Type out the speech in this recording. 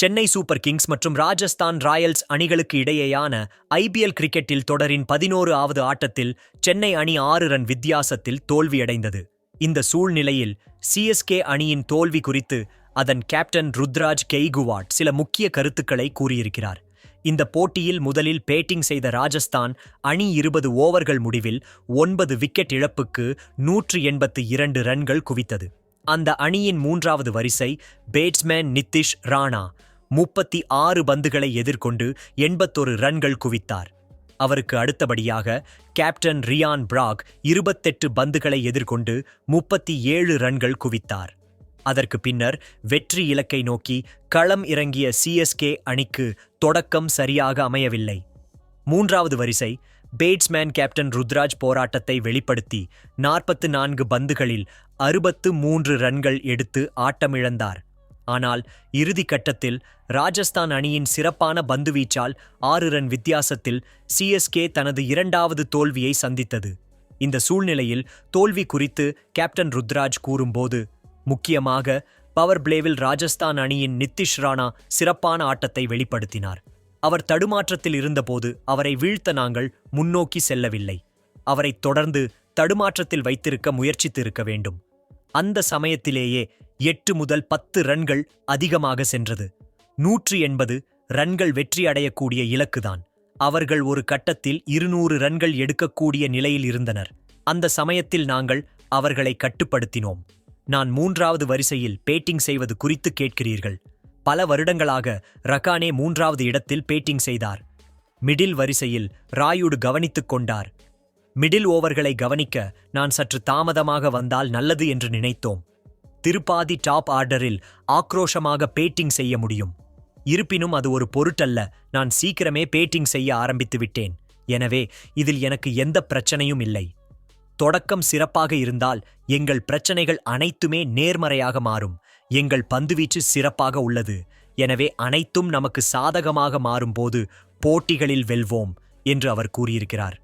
Chennai super Kings மற்றும் Rajasthan Royals அணிகளுக்கு இடையேயான ஐபிஎல் கிரிக்கெட்டில் தொடரின் 11வது ஆட்டத்தில் சென்னை அணி 6 ரன் வித்தியாசத்தில் தோல்வியடைந்தது. இந்த சூழ்நிலையில் சிஎஸ்கே அணியின் தோல்வி குறித்து அதன் கேப்டன் ருத்ராஜ் கெய்குவாட் சில முக்கிய கருத்துக்களை கூறியிருக்கிறார். இந்த போட்டியில் முதலில் பேட்டிங் செய்த ராஜஸ்தான் அணி 20 ஓவர்கள் முடிவில் 9 விக்கெட் இழப்புக்கு 182 ரன்கள் குவித்தது. அந்த அணியின் 3வது வரிசை பேட்ஸ்மேன் நிதிஷ் ராணா 36 பந்துகளை எதிர்கொண்டு 81 ரன்கள் குவித்தார். அவருக்கு அடுத்தபடியாக கேப்டன் ரியான் பிராக் 28 பந்துகளை எதிர்கொண்டு 37 ரன்கள் குவித்தார். அதற்கு பின்னர் வெற்றி இலக்கை நோக்கி களம் இறங்கிய சிஎஸ்கே அணிக்கு தொடக்கம் சரியாக அமையவில்லை. 3வது வரிசை பேட்ஸ்மேன் கேப்டன் ருத்ராஜ் போராட்டத்தை வெளிப்படுத்தி 44 பந்துகளில் 63 ரன்கள் எடுத்து ஆட்டமிழந்தார். ஆனால் இறுதி கட்டத்தில் ராஜஸ்தான் அணியின் சிறப்பான பந்துவீச்சால் 6 ரன் வித்தியாசத்தில் சிஎஸ்கே தனது 2வது தோல்வியை சந்தித்தது. இந்த சூழ்நிலையில் தோல்வி குறித்து கேப்டன் ருத்ராஜ் கூறும்போது, முக்கியமாக பவர் பிளேவில் ராஜஸ்தான் அணியின் நிதிஷ் ராணா சிறப்பான ஆட்டத்தை வெளிப்படுத்தினார். அவர் தடுமாற்றத்தில் இருந்தபோது அவரை வீழ்த்த நாங்கள் முன்னோக்கி செல்லவில்லை. அவரை தொடர்ந்து தடுமாற்றத்தில் வைத்திருக்க முயற்சித்திருக்க வேண்டும். அந்த சமயத்திலேயே 8 முதல் 10 ரன்கள் அதிகமாக சென்றது. 180 ரன்கள் வெற்றி அடையக்கூடிய இலக்குதான். அவர்கள் ஒரு கட்டத்தில் 200 ரன்கள் எடுக்கக்கூடிய நிலையில் இருந்தனர். அந்த சமயத்தில் நாங்கள் அவர்களை கட்டுப்படுத்தினோம். நான் 3வது வரிசையில் பேட்டிங் செய்வது குறித்து கேட்கிறீர்கள். பல வருடங்களாக ரகானே 3வது இடத்தில் பேட்டிங் செய்தார். மிடில் வரிசையில் ராயுடு கவனித்துக் கொண்டார். மிடில் ஓவர்களை கவனிக்க நான் சற்று தாமதமாக வந்தால் நல்லது என்று நினைத்தோம். திருப்பாதி டாப் ஆர்டரில் ஆக்ரோஷமாக பேட்டிங் செய்ய முடியும். இருப்பினும் அது ஒரு பொருட்டல்ல. நான் சீக்கிரமே பேட்டிங் செய்ய ஆரம்பித்து விட்டேன். எனவே இதில் எனக்கு எந்த பிரச்சனையும் இல்லை. தொடக்கம் சிறப்பாக இருந்தால் எங்கள் பிரச்சனைகள் அனைத்துமே நேர்மறையாக மாறும். எங்கள் பந்துவீச்சு சிறப்பாக உள்ளது. எனவே அனைத்தும் நமக்கு சாதகமாக மாறும்போது போட்டிகளில் வெல்வோம் என்று அவர் கூறியிருக்கிறார்.